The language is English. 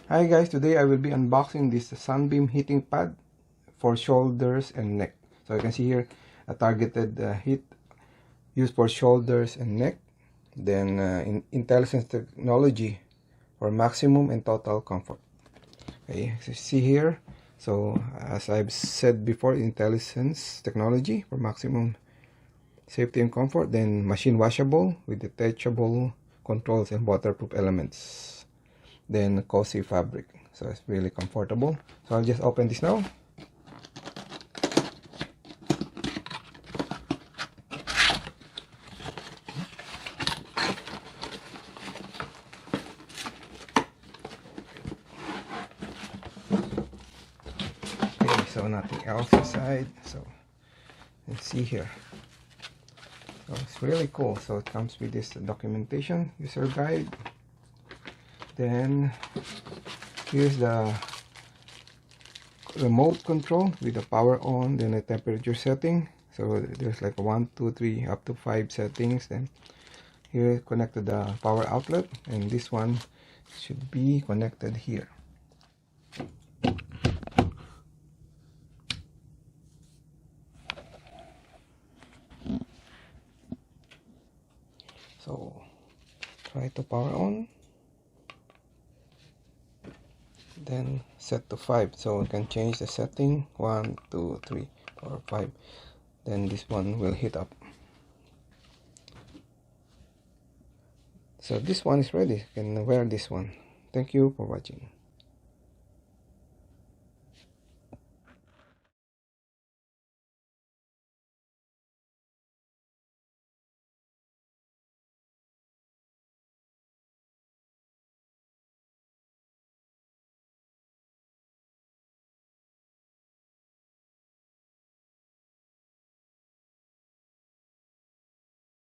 Hi guys, today I will be unboxing this Sunbeam Heating Pad for shoulders and neck. So you can see here a targeted heat used for shoulders and neck. Then intelligence technology for maximum and total comfort. Okay, so see here. So as I've said before, intelligence technology for maximum safety and comfort. Then machine washable with detachable controls and waterproof elements. Then cozy fabric, so it's really comfortable. So I'll just open this now. Okay, so nothing else inside. So let's see here. So it's really cool. So it comes with this documentation, user guide. Then here's the remote control with the power on, then the temperature setting. So there's like 1, 2, 3 up to 5 settings. Then here connected the power outlet, and this one should be connected here. So try to power on, then set to 5, so we can change the setting 1, 2, 3, 4, 5. Then this one will heat up. So this one is ready. You can wear this one. Thank you for watching.